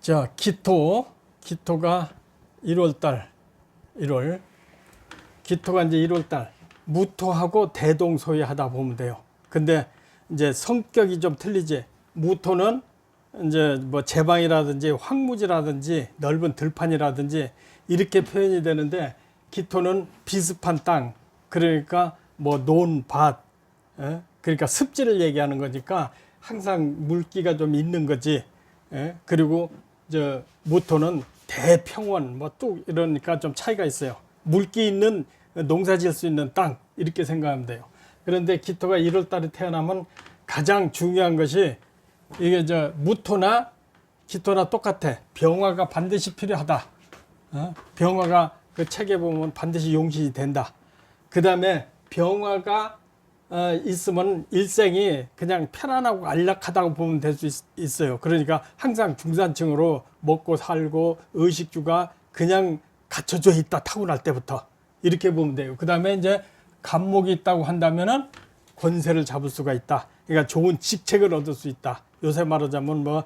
자, 기토가 1월, 기토가 이제 1월달, 무토하고 대동소이하다 보면 돼요. 근데 이제 성격이 좀 틀리지. 무토는 이제 뭐 제방이라든지 황무지라든지 넓은 들판이라든지 이렇게 표현이 되는데, 기토는 비습한 땅, 그러니까 뭐 논밭, 그러니까 습지를 얘기하는 거니까 항상 물기가 좀 있는 거지. 그리고 저 무토는 대평원 뭐 뚝 이러니까 좀 차이가 있어요. 물기 있는 농사 지을 수 있는 땅 이렇게 생각하면 돼요. 그런데 기토가 1월 달에 태어나면 가장 중요한 것이, 이게 저 무토나 기토나 똑같아. 병화가 반드시 필요하다. 병화가 그 책에 보면 반드시 용신이 된다. 그 다음에 병화가 있으면 일생이 그냥 편안하고 안락하다고 보면 될 수 있어요. 그러니까 항상 중산층으로 먹고 살고 의식주가 그냥 갖춰져 있다, 타고날 때부터. 이렇게 보면 돼요. 그 다음에 이제 간목이 있다고 한다면은 권세를 잡을 수가 있다. 그러니까 좋은 직책을 얻을 수 있다. 요새 말하자면 뭐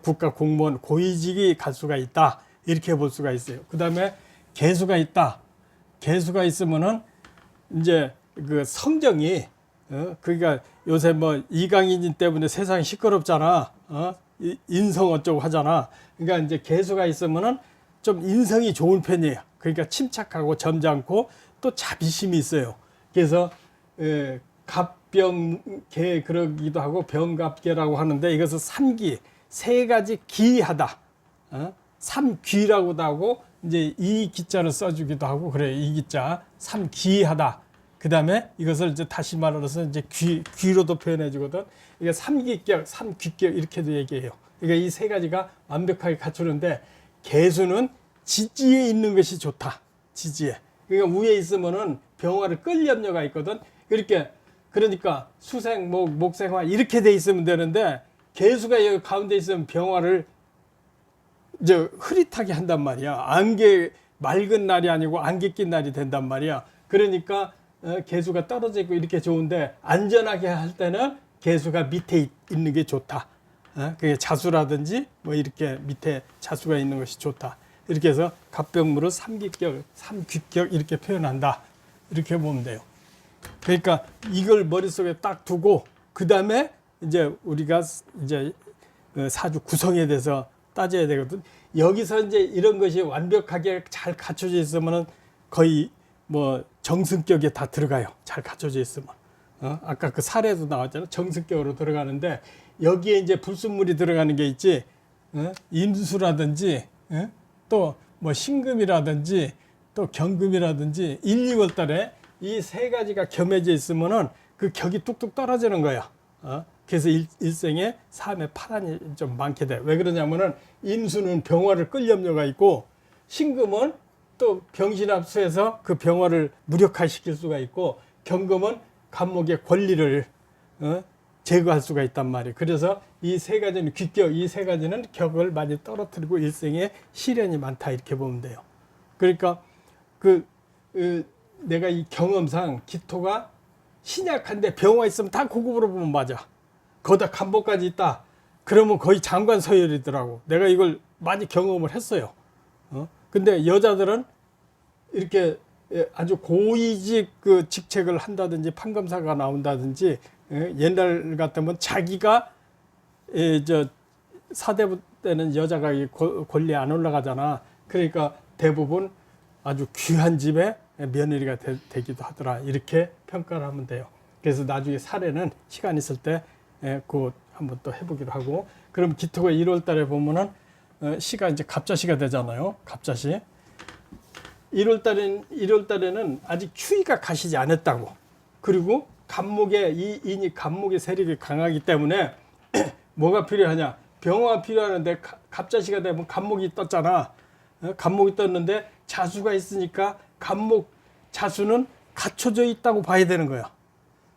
국가 공무원 고위직이 갈 수가 있다. 이렇게 볼 수가 있어요. 그 다음에 개수가 있다. 개수가 있으면은 이제 그 성정이, 그러니까 요새 뭐 이강인진 때문에 세상이 시끄럽잖아. 인성 어쩌고 하잖아. 그러니까 이제 개수가 있으면은 좀 인성이 좋은 편이에요. 그러니까 침착하고 점잖고 또 자비심이 있어요. 그래서 갑병개 그러기도 하고 병갑개라고 하는데, 이것은 삼기, 세 가지 기하다. 삼귀라고도 하고 이제 이 기자를 써주기도 하고 그래요. 이 기자 삼귀하다. 그 다음에 이것을 이제 다시 말해서 이제 귀로도 표현해 주거든. 이게 삼기격, 삼귀격 이렇게도 얘기해요. 그러니까 이 세 가지가 완벽하게 갖추는데, 개수는 지지에 있는 것이 좋다. 지지에. 그러니까 위에 있으면은 병화를 끌 염려가 있거든. 그러니까 수생, 목생화 이렇게 돼 있으면 되는데, 개수가 여기 가운데 있으면 병화를 이제 흐릿하게 한단 말이야. 안개 맑은 날이 아니고 안개 낀 날이 된단 말이야. 그러니까 개수가 떨어져 있고 이렇게 좋은데, 안전하게 할 때는 개수가 밑에 있는 게 좋다. 그게 자수라든지 뭐 이렇게 밑에 자수가 있는 것이 좋다. 이렇게 해서 갑병무를 삼기격, 삼귀격 이렇게 표현한다. 이렇게 보면 돼요. 그러니까 이걸 머릿속에 딱 두고, 그 다음에 이제 우리가 이제 사주 구성에 대해서 따져야 되거든. 여기서 이제 이런 것이 완벽하게 잘 갖춰져 있으면은 거의 뭐 정승격에 다 들어가요. 잘 갖춰져 있으면. 아까 그 사례도 나왔잖아. 정승격으로 들어가는데, 여기에 이제 불순물이 들어가는 게 있지. 임수라든지, 또 뭐 신금이라든지, 또 경금이라든지 1, 2월 달에 이 세 가지가 겸해져 있으면은 그 격이 뚝뚝 떨어지는 거야. 그래서 일생에 삶에 파란이 좀 많게 돼. 왜 그러냐면은 임수는 병화를 끌 염려가 있고, 신금은 또 병신합수해서 그 병화를 무력화시킬 수가 있고, 경금은 간목의 권리를 제거할 수가 있단 말이에요. 그래서 이 세 가지는 귀격, 이 세 가지는 격을 많이 떨어뜨리고 일생에 시련이 많다 이렇게 보면 돼요. 그러니까 내가 이 경험상 기토가 신약한데 병화 있으면 다 고급으로 보면 맞아. 거기다 간목까지 있다. 그러면 거의 장관 서열이더라고. 내가 이걸 많이 경험을 했어요. 근데 여자들은 이렇게 아주 고위직 그 직책을 한다든지 판검사가 나온다든지, 옛날 같으면 자기가 저 사대부 때는 여자가 권리 안 올라가잖아. 그러니까 대부분 아주 귀한 집에 며느리가 되기도 하더라. 이렇게 평가를 하면 돼요. 그래서 나중에 사례는 시간 있을 때 그 한번 또 해보기로 하고. 그럼 기토가 1월 달에 보면은 시가 이제 갑자시가 되잖아요. 갑자시. 1월 달에는 아직 추위가 가시지 않았다고. 그리고 간목의 인이 간목의 세력이 강하기 때문에 뭐가 필요하냐? 병화가 필요하는데 갑자시가 되면 간목이 떴잖아. 간목이 떴는데 자수가 있으니까 간목 자수는 갖춰져 있다고 봐야 되는 거야.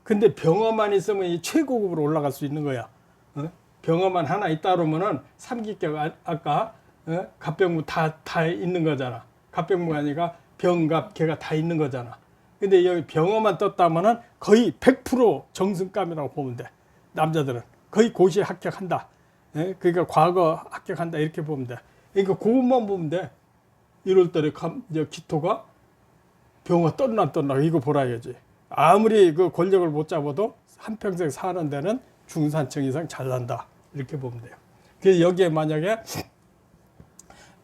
근데 병화만 있으면 이 최고급으로 올라갈 수 있는 거야. 병화만 하나 있다 그러면은 삼기격 아까 갑병무 다 있는 거잖아. 갑병무가 아니라 병갑 개가 다 있는 거잖아. 근데 여기 병화만 떴다면은 거의 100% 정승감이라고 보면 돼. 남자들은 거의 고시에 합격한다. 예? 그러니까 과거 합격한다 이렇게 보면 돼. 그러니까 그것만 보면 돼. 1월 달에 기토가 병화 떴나 이거 보라야지. 아무리 그 권력을 못 잡아도 한평생 사는 데는 중산층 이상 잘 산다 이렇게 보면 돼요. 그래서 여기에 만약에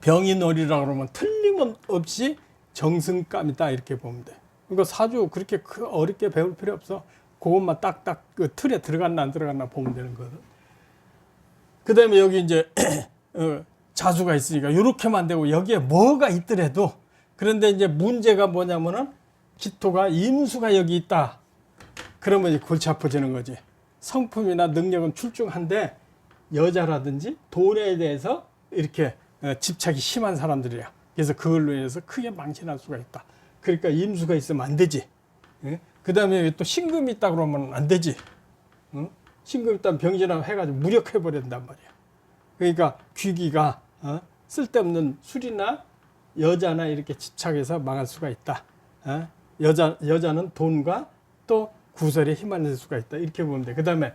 병인월이라고 그러면 틀림없이 정승감이다 이렇게 보면 돼. 그러니까 사주 그렇게 어렵게 배울 필요 없어. 그것만 딱딱 그 틀에 들어갔나 안 들어갔나 보면 되는 거거든. 그 다음에 여기 이제 자수가 있으니까 이렇게만 되고 여기에 뭐가 있더라도, 그런데 이제 문제가 뭐냐면은 기토가 임수가 여기 있다. 그러면 이제 골치 아파지는 거지. 성품이나 능력은 출중한데 여자라든지 돈에 대해서 이렇게 집착이 심한 사람들이야. 그래서 그걸로 인해서 크게 망신할 수가 있다. 그러니까 임수가 있으면 안 되지. 그 다음에 또 신금이 있다 그러면 안 되지. 신금 있다면 병신하고 해가지고 무력해버린단 말이야. 그러니까 귀기가 쓸데없는 술이나 여자나 이렇게 집착해서 망할 수가 있다. 여자는 돈과 또 구설에 휘말릴 수가 있다. 이렇게 보면 돼. 그 다음에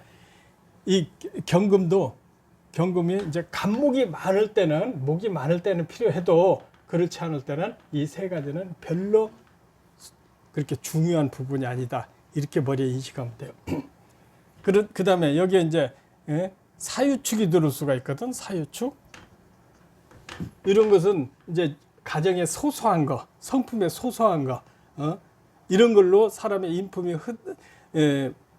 이 경금이 이제 간목이 많을 때는, 목이 많을 때는 필요해도 그렇지 않을 때는 이 세 가지는 별로 그렇게 중요한 부분이 아니다. 이렇게 머리에 인식하면 돼요. 그 다음에 여기에 이제 사유축이 들을 수가 있거든. 사유축. 이런 것은 이제 가정의 소소한 거, 성품의 소소한 거, 이런 걸로 사람의 인품이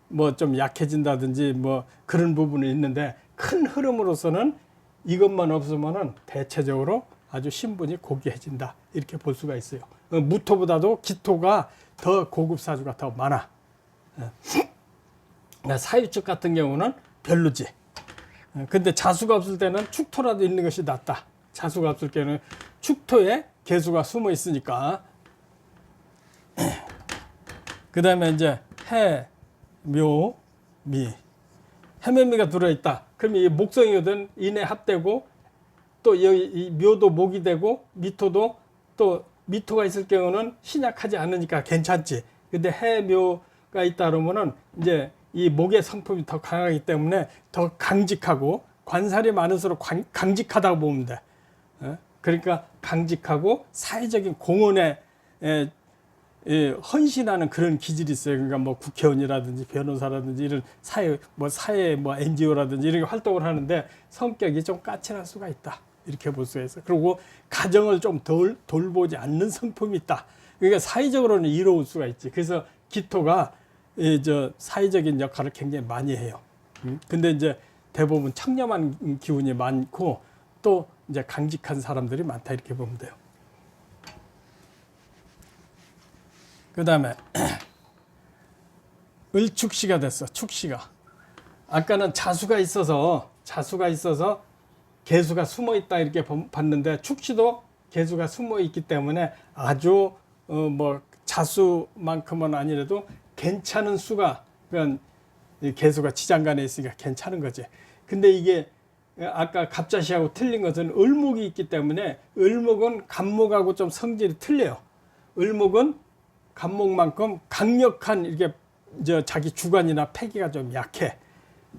뭐 좀 약해진다든지 뭐 그런 부분이 있는데, 큰 흐름으로서는 이것만 없으면은 대체적으로 아주 신분이 고귀해진다. 이렇게 볼 수가 있어요. 무토보다도 기토가 더 고급 사주가 더 많아. 사유축 같은 경우는 별로지. 근데 자수가 없을 때는 축토라도 있는 것이 낫다. 자수가 없을 때는 축토에 개수가 숨어 있으니까. 그 다음에 이제 해, 묘, 미. 해묘미가 들어있다. 그러면 이 목성이거든. 인에 합되고, 또 여기 이 묘도 목이 되고, 미토도 또 미토가 있을 경우는 신약하지 않으니까 괜찮지. 근데 해묘가 있다 그러면은 이제 이 목의 성품이 더 강하기 때문에 더 강직하고, 관살이 많을수록 강직하다고 보면 돼. 그러니까 강직하고 사회적인 공헌에 헌신하는 그런 기질이 있어요. 그러니까 뭐 국회의원이라든지 변호사라든지 이런 사회 NGO라든지 이런 활동을 하는데 성격이 좀 까칠할 수가 있다. 이렇게 볼 수가 있어요. 그리고 가정을 좀 덜 돌보지 않는 성품이 있다. 그러니까 사회적으로는 이로울 수가 있지. 그래서 기토가 사회적인 역할을 굉장히 많이 해요. 근데 이제 대부분 청렴한 기운이 많고 또 이제 강직한 사람들이 많다. 이렇게 보면 돼요. 그 다음에 을축시가 됐어. 축시가. 아까는 자수가 있어서 개수가 숨어 있다 이렇게 봤는데, 축시도 개수가 숨어 있기 때문에 아주 뭐 자수만큼은 아니라도 괜찮은 수가, 그러니까 개수가 지장간에 있으니까 괜찮은 거지. 근데 이게 아까 갑자시하고 틀린 것은 을목이 있기 때문에, 을목은 간목하고 좀 성질이 틀려요. 을목은 간목만큼 강력한 이렇게 자기 주관이나 패기가 좀 약해.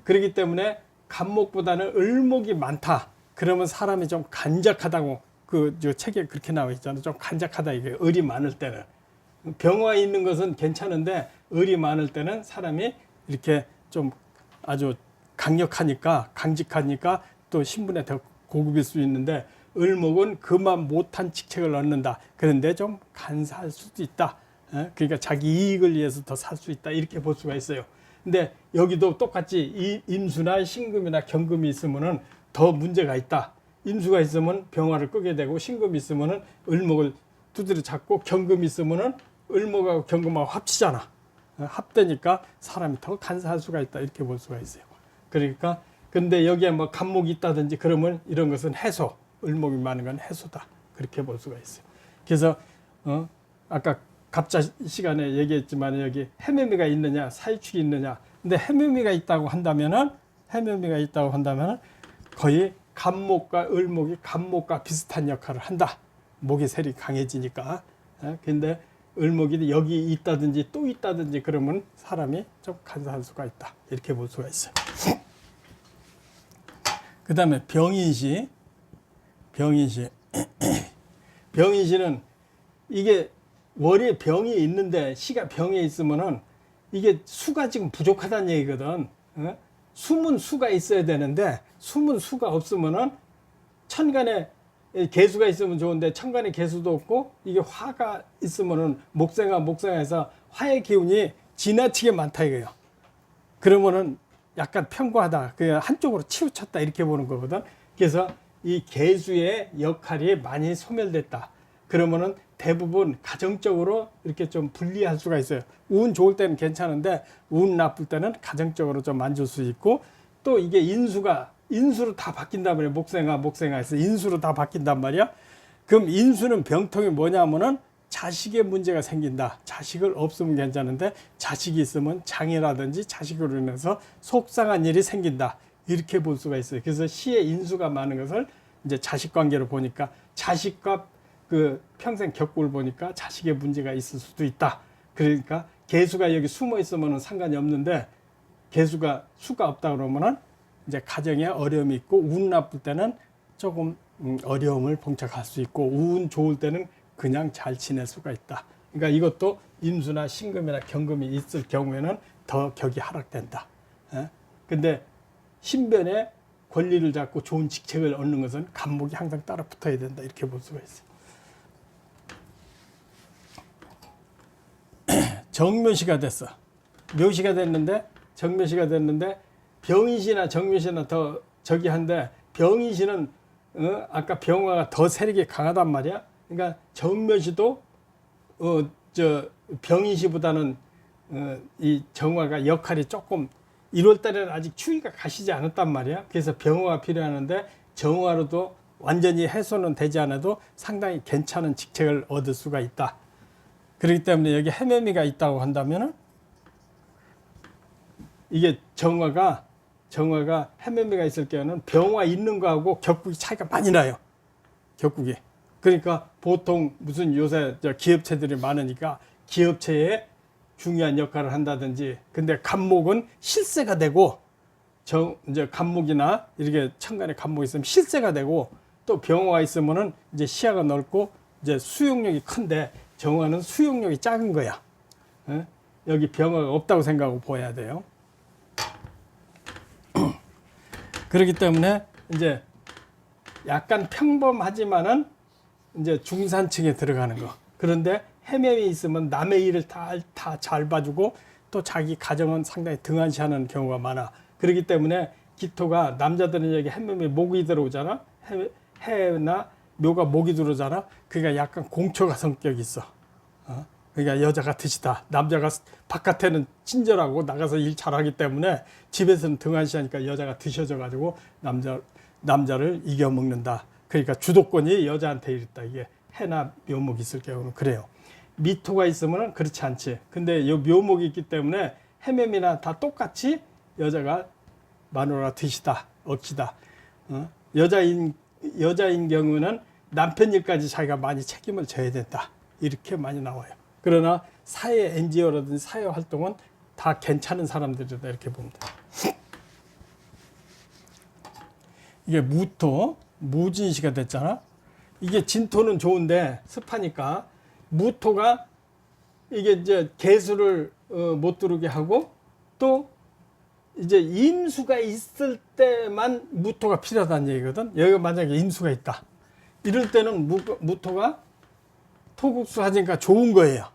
그렇기 때문에 간목보다는 을목이 많다. 그러면 사람이 좀 간작하다고 책에 그렇게 나와 있잖아요. 좀 간작하다 이게, 을이 많을 때는. 병화에 있는 것은 괜찮은데 을이 많을 때는 사람이 이렇게 좀 아주 강직하니까 또 신분에 더 고급일 수 있는데, 을목은 그만 못한 직책을 얻는다. 그런데 좀 간사할 수도 있다. 그러니까 자기 이익을 위해서 더 살 수 있다. 이렇게 볼 수가 있어요. 근데 여기도 똑같이 임수나 신금이나 경금이 있으면은 더 문제가 있다. 임수가 있으면 병화를 끄게 되고, 신금이 있으면은 을목을 두드려 잡고, 경금이 있으면은 을목하고 경금하고 합치잖아. 합되니까 사람이 더 간사할 수가 있다. 이렇게 볼 수가 있어요. 그러니까 근데 여기에 뭐 간목이 있다든지 그러면 이런 것은 해소, 을목이 많은 건 해소다. 그렇게 볼 수가 있어요. 그래서 아까 갑자 시간에 얘기했지만 여기 해묘미가 있느냐, 사유축이 있느냐. 근데 해묘미가 있다고 한다면은 거의 간목과 을목이 간목과 비슷한 역할을 한다. 목의 셀이 강해지니까. 근데 을목이 여기 있다든지 또 있다든지 그러면 사람이 좀 간사할 수가 있다. 이렇게 볼 수가 있어요. 그 다음에 병인시. 병인시는 이게 월에 병이 있는데 시가 병에 있으면은 이게 수가 지금 부족하다는 얘기거든. 어? 숨은 수가 있어야 되는데 숨은 수가 없으면은 천간에 개수가 있으면 좋은데 천간에 개수도 없고 이게 화가 있으면은 목생화해서 화의 기운이 지나치게 많다 이거예요. 그러면은 약간 편과하다, 그냥 한쪽으로 치우쳤다 이렇게 보는 거거든. 그래서 이 개수의 역할이 많이 소멸됐다. 그러면은 대부분 가정적으로 이렇게 좀 불리할 수가 있어요. 운 좋을 때는 괜찮은데 운 나쁠 때는 가정적으로 좀 안 좋을 수 있고, 또 이게 인수로 다 바뀐단 말이야. 목생화해서 인수로 다 바뀐단 말이야. 그럼 인수는 병통이 뭐냐면은 자식의 문제가 생긴다. 자식을 없으면 괜찮은데 자식이 있으면 장애라든지 자식으로 인해서 속상한 일이 생긴다. 이렇게 볼 수가 있어요. 그래서 시에 인수가 많은 것을 이제 자식 관계로 보니까 자식과 그 평생 격국을 보니까 자식의 문제가 있을 수도 있다. 그러니까 개수가 여기 숨어 있으면 상관이 없는데 개수가 수가 없다 그러면은 이제 가정에 어려움이 있고 운 나쁠 때는 조금 어려움을 봉착할 수 있고 운 좋을 때는 그냥 잘 지낼 수가 있다. 그러니까 이것도 임수나 신금이나 경금이 있을 경우에는 더 격이 하락된다. 근데 신변에 권리를 잡고 좋은 직책을 얻는 것은 간목이 항상 따라 붙어야 된다. 이렇게 볼 수가 있어요. 정묘시가 됐어. 묘시가 됐는데 정묘시가 됐는데 병인시나 정묘시나 더 저기 한데 병인시는 아까 병화가 더 세력이 강하단 말이야. 그러니까 정묘시도 저 병인시보다는 이 정화가 역할이 조금 1월 달에는 아직 추위가 가시지 않았단 말이야. 그래서 병화가 필요하는데 정화로도 완전히 해소는 되지 않아도 상당히 괜찮은 직책을 얻을 수가 있다. 그렇기 때문에 여기 해매미가 있다고 한다면은 이게 정화가 해매미가 있을 경우는 병화 있는 거하고 격국이 차이가 많이 나요. 격국이. 그러니까 보통 무슨 요새 기업체들이 많으니까 기업체에 중요한 역할을 한다든지, 근데 간목은 실세가 되고 이제 간목이나 이렇게 천간에 간목이 있으면 실세가 되고 또 병화가 있으면은 이제 시야가 넓고 이제 수용력이 큰데 정화는 수용력이 작은 거야. 여기 병화가 없다고 생각하고 보아야 돼요. 그렇기 때문에 이제 약간 평범하지만은 이제 중산층에 들어가는 거. 그런데 해매미 있으면 남의 일을 다 잘 봐주고 또 자기 가정은 상당히 등한시하는 경우가 많아. 그렇기 때문에 기토가 남자들은 여기 해매미 목이 들어오잖아. 해나 묘가 목이 들어오잖아. 그러니까 약간 공초가 성격이 있어. 그러니까 여자가 드시다. 남자가 바깥에는 친절하고 나가서 일 잘하기 때문에 집에서는 등한시하니까 여자가 드셔져 가지고 남자를 이겨먹는다. 그러니까 주도권이 여자한테 있다. 이게 해나 묘목이 있을 경우는 그래요. 미토가 있으면 그렇지 않지. 근데 이 묘목이 있기 때문에 해매미나 다 똑같이 여자가 마누라 드시다, 억시다. 여자인 경우는 남편 일까지 자기가 많이 책임을 져야 된다. 이렇게 많이 나와요. 그러나 사회 NGO라든지 사회 활동은 다 괜찮은 사람들이다. 이렇게 봅니다. 이게 무진시가 됐잖아. 이게 진토는 좋은데 습하니까 무토가 이게 이제 개수를 못 들어오게 하고 또 이제 임수가 있을 때만 무토가 필요하다는 얘기거든. 여기가 만약에 임수가 있다. 이럴 때는 무토가 토국수 하니까 좋은 거예요.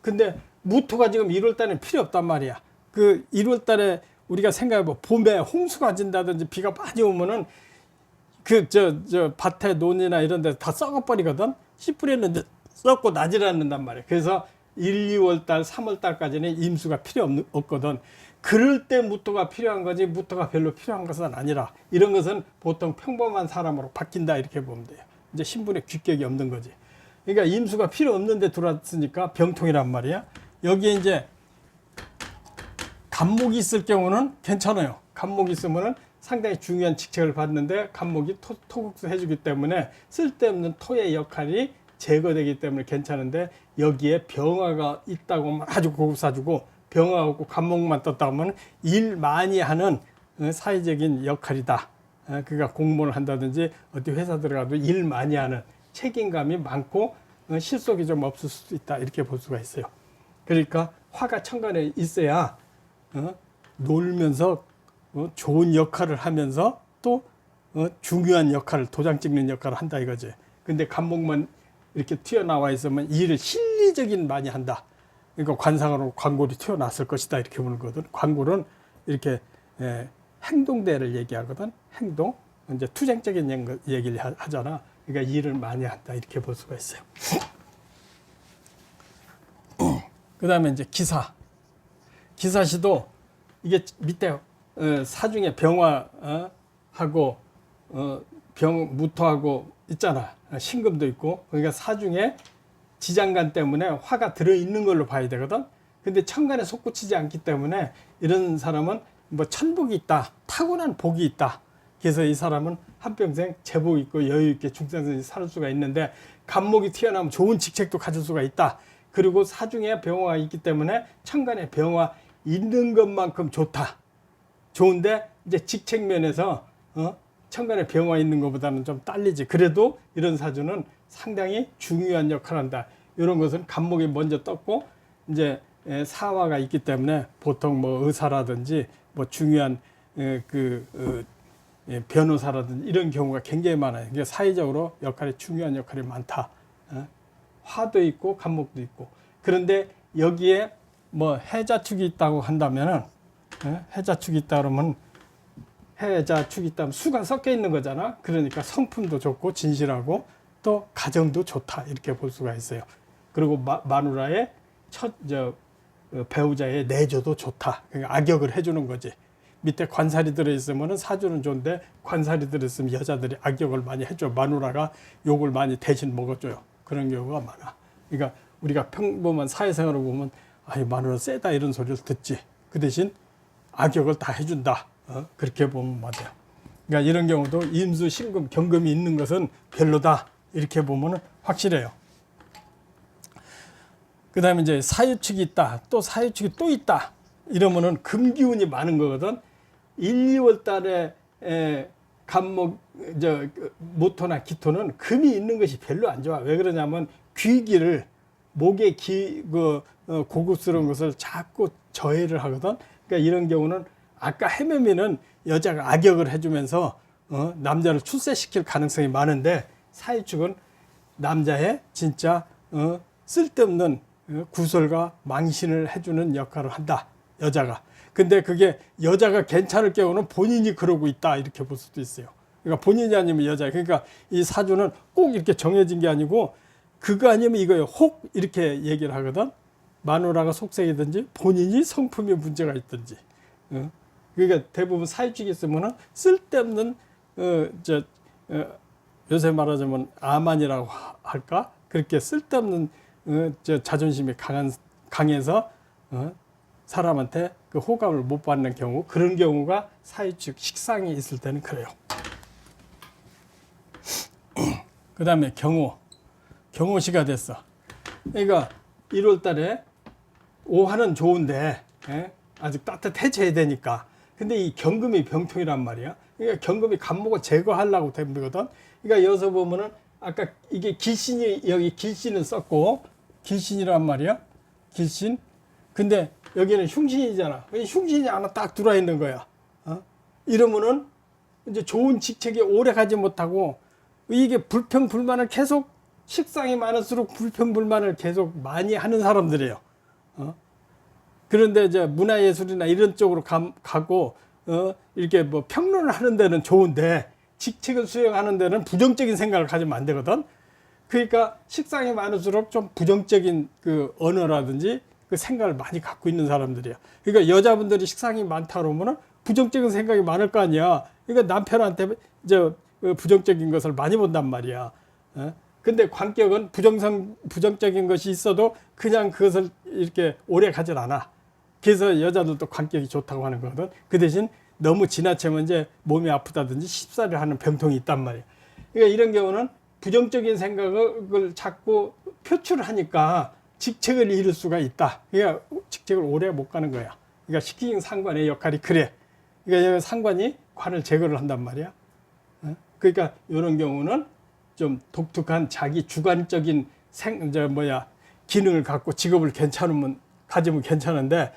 근데 무토가 지금 1월 달에 필요 없단 말이야. 그 1월 달에 우리가 생각해봐. 봄에 홍수가 진다든지 비가 많이 오면은 저 밭에 논이나 이런 데 다 썩어버리거든. 씨 뿌렸는데 썩고 나질 않는단 말이야. 그래서 1, 2월 달, 3월 달까지는 임수가 필요 없거든. 그럴 때 무토가 필요한 거지 무토가 별로 필요한 것은 아니라 이런 것은 보통 평범한 사람으로 바뀐다 이렇게 보면 돼요. 이제 신분의 규격이 없는 거지. 그러니까 임수가 필요 없는데 들어왔으니까 병통이란 말이야. 여기에 이제 간목이 있을 경우는 괜찮아요. 간목이 있으면은 상당히 중요한 직책을 받는데 간목이 토국수 해주기 때문에 쓸데없는 토의 역할이 제거되기 때문에 괜찮은데 여기에 병화가 있다고 아주 고급사주고 병화하고 간목만 떴다 하면 일 많이 하는 사회적인 역할이다. 그러니까 공무원을 한다든지 어디 회사 들어가도 일 많이 하는 책임감이 많고 실속이 좀 없을 수도 있다 이렇게 볼 수가 있어요. 그러니까 화가 천간에 있어야 놀면서 좋은 역할을 하면서 또 중요한 역할을 도장 찍는 역할을 한다 이거지. 근데 간목만 이렇게 튀어나와 있으면 일을 실리적인 많이 한다. 그러니까 관상으로 관골이 튀어나왔을 것이다 이렇게 보는 거거든. 관골은 이렇게 행동대를 얘기하거든. 행동. 이제 투쟁적인 얘기를 하잖아. 그러니까 일을 많이 한다 이렇게 볼 수가 있어요. 그 다음에 이제 기사. 기사시도 이게 밑에 사중에 병화하고 무토하고 있잖아. 신금도 있고. 그러니까 사중에 지장간 때문에 화가 들어있는 걸로 봐야 되거든. 근데 천간에 솟구치지 않기 때문에 이런 사람은 뭐 천복이 있다. 타고난 복이 있다. 그래서 이 사람은 한평생 재복 있고 여유 있게 중생생이 살 수가 있는데 간목이 튀어나오면 좋은 직책도 가질 수가 있다. 그리고 사중에 병화가 있기 때문에 천간에 병화 있는 것만큼 좋다. 좋은데 이제 직책 면에서 천간에 병화 있는 것보다는 좀 딸리지. 그래도 이런 사주는 상당히 중요한 역할을 한다. 이런 것은 간목이 먼저 떴고 이제 사화가 있기 때문에 보통 뭐 의사라든지 뭐 중요한 변호사라든지 이런 경우가 굉장히 많아요. 이게 사회적으로 역할이 중요한 역할이 많다. 화도 있고 간목도 있고. 그런데 여기에 뭐 해자축이 있다고 한다면은 해자축이 있다 그러면 해자축이 있다면 수가 섞여 있는 거잖아. 그러니까 성품도 좋고 진실하고 또 가정도 좋다 이렇게 볼 수가 있어요. 그리고 마누라의 배우자의 내조도 좋다. 그러니까 악역을 해주는 거지. 밑에 관살이 들어있으면 사주는 좋은데 관살이 들어있으면 여자들이 악역을 많이 해줘. 마누라가 욕을 많이 대신 먹어줘요. 그런 경우가 많아. 그러니까 우리가 평범한 사회생활을 보면 아이 마누라 세다 이런 소리를 듣지. 그 대신 악역을 다 해준다. 그렇게 보면 맞아요. 그러니까 이런 경우도 임수, 신금, 경금이 있는 것은 별로다. 이렇게 보면 확실해요. 그 다음에 이제 사유축이 있다. 또 사유축이 또 있다. 이러면은 금기운이 많은 거거든. 1, 2월 달에 간목, 모토나 기토는 금이 있는 것이 별로 안 좋아. 왜 그러냐면 귀기를, 목의 고급스러운 것을 자꾸 저해를 하거든. 그러니까 이런 경우는 아까 해매미는 여자가 악역을 해주면서 남자를 출세시킬 가능성이 많은데 사유축은 남자의 진짜 쓸데없는 구설과 망신을 해주는 역할을 한다. 여자가. 근데 그게 여자가 괜찮을 경우는 본인이 그러고 있다. 이렇게 볼 수도 있어요. 그러니까 본인이 아니면 여자. 그러니까 이 사주는 꼭 이렇게 정해진 게 아니고 그거 아니면 이거예요. 혹 이렇게 얘기를 하거든. 마누라가 속색이든지 본인이 성품에 문제가 있든지. 그러니까 대부분 사유축이 있으면은 쓸데없는 요새 말하자면 아만이라고 할까? 그렇게 쓸데없는 자존심이 강해서 사람한테 그 호감을 못 받는 경우, 그런 경우가 사유축 식상이 있을 때는 그래요. 그 다음에 경호시가 됐어. 그러니까 1월 달에 오화는 좋은데 아직 따뜻해져야 되니까. 근데 이 경금이 병통이란 말이야. 그러니까 경금이 간목을 제거하려고 된 거거든. 그러니까 여기서 보면은 아까 이게 길신이, 여기 길신을 썼고, 길신이란 말이야. 길신. 근데 여기는 흉신이잖아. 흉신이 하나 딱 들어와 있는 거야. 이러면은 이제 좋은 직책에 오래 가지 못하고 이게 불평불만을 계속, 식상이 많을수록 불평불만을 계속 많이 하는 사람들이에요. 그런데 이제 문화예술이나 이런 쪽으로 가고 이렇게 뭐 평론을 하는 데는 좋은데 직책을 수행하는 데는 부정적인 생각을 가지면 안 되거든. 그러니까 식상이 많을수록 좀 부정적인 그 언어라든지 그 생각을 많이 갖고 있는 사람들이야. 그러니까 여자분들이 식상이 많다 그러면은 부정적인 생각이 많을 거 아니야. 그러니까 남편한테 부정적인 것을 많이 본단 말이야. 근데 관격은 부정적인 것이 있어도 그냥 그것을 이렇게 오래 가질 않아. 그래서 여자들도 관격이 좋다고 하는 거거든. 그 대신 너무 지나치면 이제 몸이 아프다든지 쉽사를 하는 병통이 있단 말이야. 그러니까 이런 경우는 부정적인 생각을 자꾸 표출하니까 직책을 잃을 수가 있다. 그러니까 직책을 오래 못 가는 거야. 그러니까 식king 상관의 역할이 그래. 그러니까 상관이 관을 제거를 한단 말이야. 그러니까 이런 경우는 좀 독특한 자기 주관적인 기능을 갖고 직업을 가지면 괜찮은데,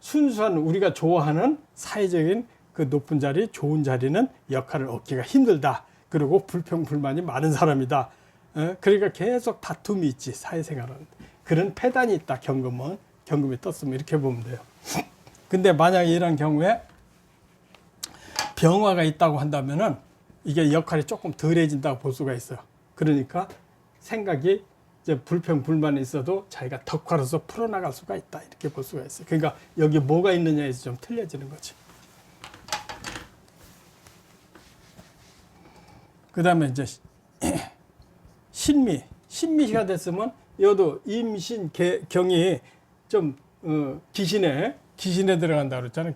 순수한 우리가 좋아하는 사회적인 그 높은 자리, 좋은 자리는 역할을 얻기가 힘들다. 그리고 불평불만이 많은 사람이다. 그러니까 계속 다툼이 있지, 사회생활은. 그런 패단이 있다, 경금이 떴으면. 이렇게 보면 돼요. 근데 만약에 이런 경우에 병화가 있다고 한다면은 이게 역할이 조금 덜해진다고 볼 수가 있어요. 그러니까 생각이 이제 불평불만이 있어도 자기가 덕화로서 풀어나갈 수가 있다, 이렇게 볼 수가 있어요. 그러니까 여기 뭐가 있느냐에서 좀 틀려지는 거지. 그 다음에 이제 신미가 됐으면 여도 임신 경이 좀 기신에 들어간다 그랬잖아요.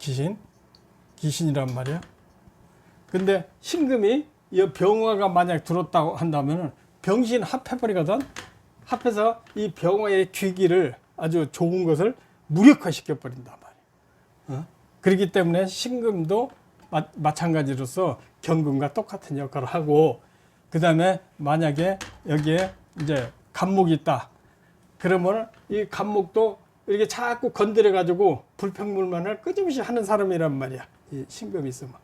기신이란 말이야. 근데 신금이 이 병화가 만약 들었다고 한다면 병신 합해버리거든. 합해서 이 병화의 귀기를, 아주 좋은 것을 무력화시켜 버린단 말이야. 그렇기 때문에 신금도 마찬가지로서 경금과 똑같은 역할을 하고, 그 다음에 만약에 여기에 이제 간목이 있다. 그러면 이 간목도 이렇게 자꾸 건드려 가지고 불평불만을 끊임없이 하는 사람이란 말이야, 이 신금이 있으면.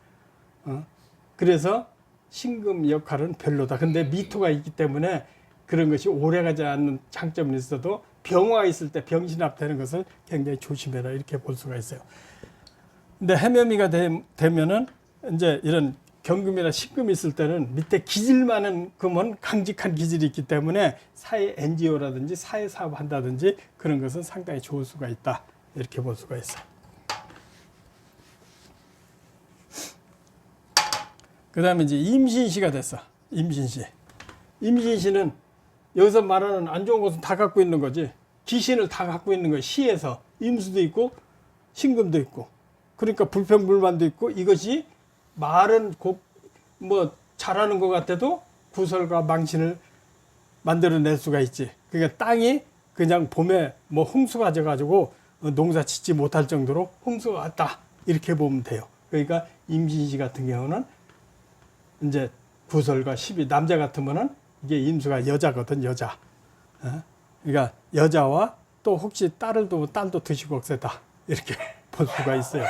그래서 신금 역할은 별로다. 근데 미토가 있기 때문에 그런 것이 오래가지 않는 장점은 있어도 병화가 있을 때 병신합되는 것을 굉장히 조심해라, 이렇게 볼 수가 있어요. 근데 해묘미가 되면은 이제 이런 경금이나 신금이 있을 때는 밑에 기질 많은 금은 강직한 기질이 있기 때문에 사회 NGO라든지 사회사업 한다든지 그런 것은 상당히 좋을 수가 있다, 이렇게 볼 수가 있어요. 그 다음에 이제 임신시가 됐어. 임신시는 여기서 말하는 안 좋은 것은 다 갖고 있는 거지. 기신을 다 갖고 있는 거야. 시에서 임수도 있고 신금도 있고, 그러니까 불평불만도 있고, 이것이 말은 잘하는 것 같아도 구설과 망신을 만들어낼 수가 있지. 그러니까 땅이 그냥 봄에 홍수가 져가지고 농사 짓지 못할 정도로 홍수가 왔다, 이렇게 보면 돼요. 그러니까 임신시 같은 경우는 이제 구설과 시비, 남자 같으면은 이게 임수가 여자거든, 여자. 그러니까 여자와 또 혹시 딸을 두면 딸도 드시고 억세다, 이렇게 볼 수가 있어요.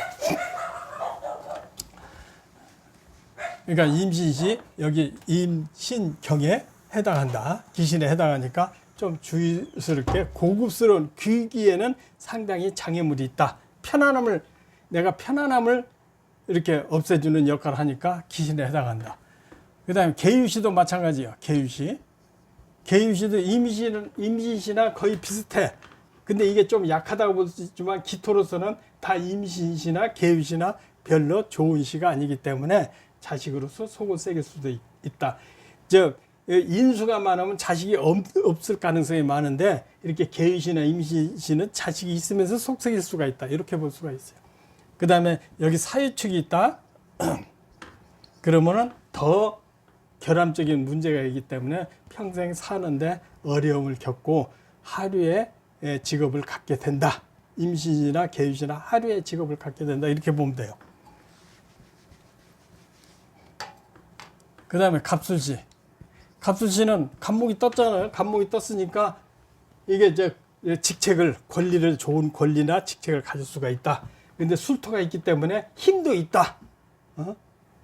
그러니까 임신시, 여기 임신경에 해당한다, 기신에 해당하니까 좀 주의스럽게, 고급스러운 귀기에는 상당히 장애물이 있다. 내가 편안함을 이렇게 없애주는 역할을 하니까 기신에 해당한다. 그 다음에 계유시도 마찬가지예요. 계유시도 임신시나 거의 비슷해. 근데 이게 좀 약하다고 볼 수 있지만 기토로서는 다 임신시나 계유시나 별로 좋은 시가 아니기 때문에 자식으로서 속을 새길 수도 있다. 인수가 많으면 자식이 없을 가능성이 많은데, 이렇게 계유시나 임신시는 자식이 있으면서 속 새길 수가 있다, 이렇게 볼 수가 있어요. 그 다음에 여기 사유축이 있다. 그러면은 더 결함적인 문제가 있기 때문에 평생 사는데 어려움을 겪고 하류의 직업을 갖게 된다. 임신이나 계유시나 하류의 직업을 갖게 된다, 이렇게 보면 돼요. 그 다음에 갑술시는 간목이 떴잖아요. 간목이 떴으니까 이게 이제 권리를, 좋은 권리나 직책을 가질 수가 있다. 근데 술토가 있기 때문에 힘도 있다.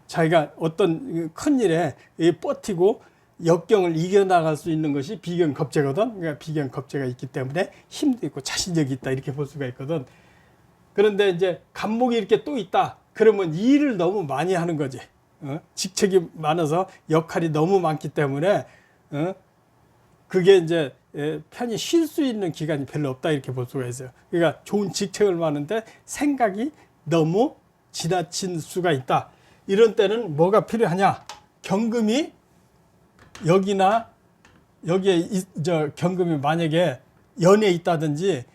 자기가 어떤 큰 일에 버티고 역경을 이겨나갈 수 있는 것이 비견겁재거든. 그러니까 비견겁재가 있기 때문에 힘도 있고 자신력이 있다, 이렇게 볼 수가 있거든. 그런데 이제 간목이 이렇게 또 있다. 그러면 일을 너무 많이 하는 거지. 직책이 많아서 역할이 너무 많기 때문에 그게 이제 편히 쉴 수 있는 기간이 별로 없다, 이렇게 볼 수가 있어요. 그러니까 좋은 직책을 많은데 생각이 너무 지나친 수가 있다. 이런 때는 뭐가 필요하냐? 경금이 여기에 경금이 만약에 연에 있다든지,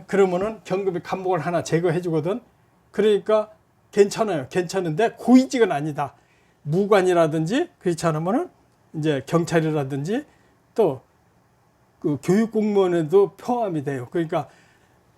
그러면은 경금이 간목을 하나 제거해 주거든. 그러니까 괜찮아요. 괜찮은데 고위직은 아니다. 무관이라든지, 그렇지 않으면은 이제 경찰이라든지 또 그 교육 공무원에도 포함이 돼요. 그러니까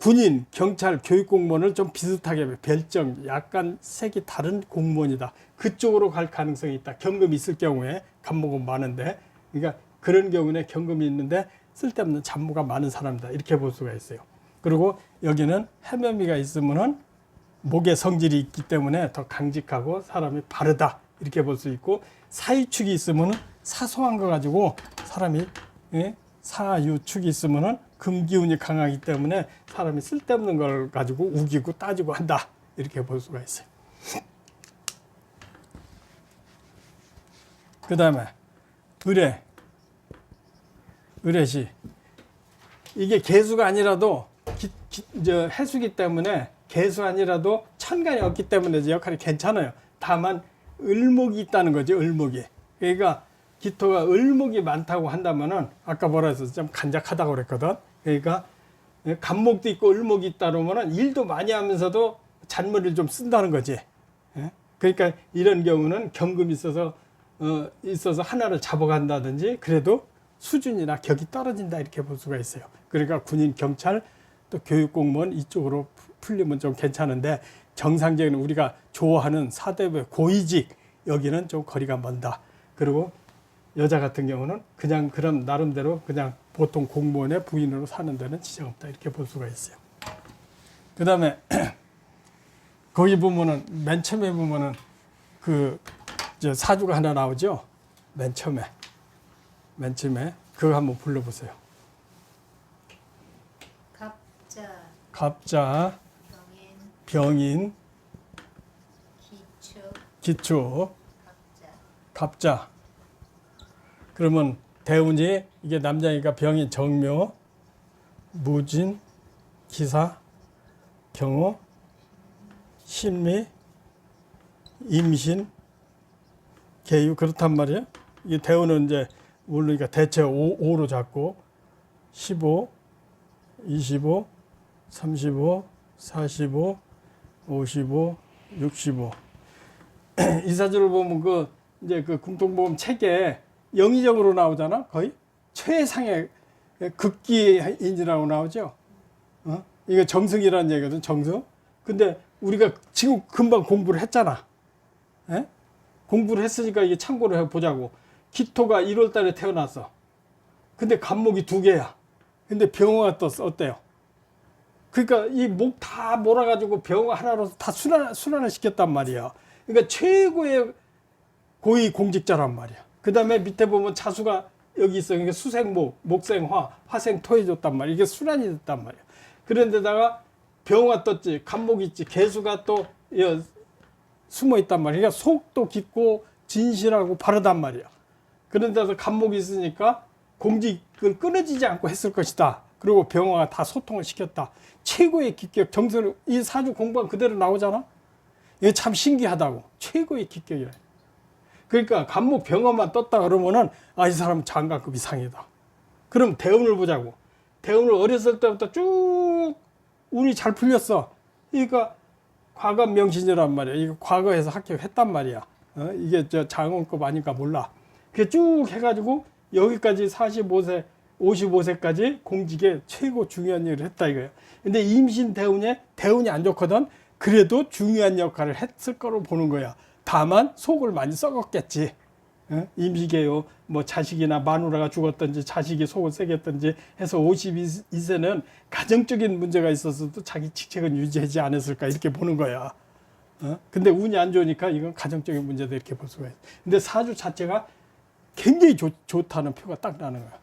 군인, 경찰, 교육공무원을 좀 비슷하게 별정, 약간 색이 다른 공무원이다. 그쪽으로 갈 가능성이 있다. 경금이 있을 경우에 간목은 많은데, 그러니까 그런 경우에 경금이 있는데 쓸데없는 잡무가 많은 사람이다. 이렇게 볼 수가 있어요. 그리고 여기는 해면미가 있으면은 목의 성질이 있기 때문에 더 강직하고 사람이 바르다. 이렇게 볼 수 있고, 사유축이 있으면은 사소한 거 가지고 사람이, 예? 사유축이 있으면은 금기운이 강하기 때문에 사람이 쓸데없는 걸 가지고 우기고 따지고 한다. 이렇게 볼 수가 있어요. 그 다음에 의뢰. 의뢰시. 이게 개수가 아니라도 해수기 때문에 개수 아니라도 천간이 없기 때문에 이제 역할이 괜찮아요. 다만 을목이 있다는 거죠. 을목이. 그러니까 기토가 을목이 많다고 한다면은 아까 뭐라 해서 좀 간작하다고 그랬거든. 그러니까 간목도 있고 을목이 있다 그러면은 일도 많이 하면서도 잔머리를 좀 쓴다는 거지. 그러니까 이런 경우는 경금이 있어서 하나를 잡아간다든지 그래도 수준이나 격이 떨어진다 이렇게 볼 수가 있어요. 그러니까 군인, 경찰, 또 교육공무원 이쪽으로 풀리면 좀 괜찮은데, 정상적인 우리가 좋아하는 사대부의 고위직 여기는 좀 거리가 먼다. 그리고 여자 같은 경우는 그냥 그런 나름대로 그냥 보통 공무원의 부인으로 사는 데는 지장 없다 이렇게 볼 수가 있어요. 그 다음에 거기 보면은 맨 처음에 보면은 그 사주가 하나 나오죠. 맨 처음에 그거 한번 불러보세요. 갑자, 병인, 기초, 갑자. 그러면 대운이 이게 남자니까 병인, 정묘, 무진, 기사, 경호, 신미, 임신, 계유 그렇단 말이에요. 이게 대운은 이제 모르니까 대체 5로 잡고 15, 25, 35, 45, 55, 65. 이 사주를 보면 이제 그 공통보험 책에 영의적으로 나오잖아. 거의 최상의 극기인이라고 나오죠. 이게 정승이라는 얘기거든. 정승. 근데 우리가 지금 금방 공부를 했잖아. 에? 공부를 했으니까 이게 참고를 해보자고. 기토가 1월 달에 태어났어. 근데 간목이 2개야. 근데 병화가 떴어. 어때요? 그러니까 이 목 다 몰아가지고 병화 하나로 다 순환을 시켰단 말이야. 그러니까 최고의 고위 공직자란 말이야. 그 다음에 밑에 보면 자수가 여기 있어. 그러니까 수생목, 목생화, 화생토 해줬단 말이야. 이게 순환이 됐단 말이야. 그런데다가 병화 떴지, 간목이 있지, 개수가 또 숨어 있단 말이야. 그러니까 속도 깊고 진실하고 바르단 말이야. 그런데도 간목이 있으니까 공직을 끊어지지 않고 했을 것이다. 그리고 병화가 다 소통을 시켰다. 최고의 기격, 정선, 이 사주 공부가 그대로 나오잖아? 이게 참 신기하다고. 최고의 기격이래. 그러니까 간목 병화만 떴다 그러면은, 이 사람은 장관급 이상이다. 그럼 대운을 보자고. 대운을 어렸을 때부터 쭉 운이 잘 풀렸어. 그러니까 과거 명신이란 말이야. 이거 과거에서 합격했단 말이야. 이게 장원급 아닌가 몰라. 그게 쭉 해가지고 여기까지 45세, 55세까지 공직에 최고 중요한 일을 했다 이거예요. 근데 임신 대운이 안 좋거든. 그래도 중요한 역할을 했을 거로 보는 거야. 다만 속을 많이 썩었겠지. 임시계요, 뭐 자식이나 마누라가 죽었든지 자식이 속을 새겼든지 해서 52세는 가정적인 문제가 있어서도 자기 직책은 유지하지 않았을까 이렇게 보는 거야. 근데 운이 안 좋으니까 이건 가정적인 문제다 이렇게 볼 수가 있어. 근데 사주 자체가 굉장히 좋다는 표가 딱 나는 거야.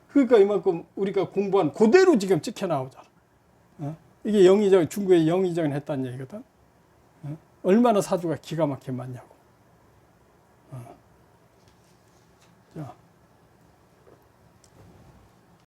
그러니까 이만큼 우리가 공부한 그대로 지금 찍혀 나오잖아. 이게 중국의 영의정을 했다는 얘기거든. 얼마나 사주가 기가 막히게 많냐고.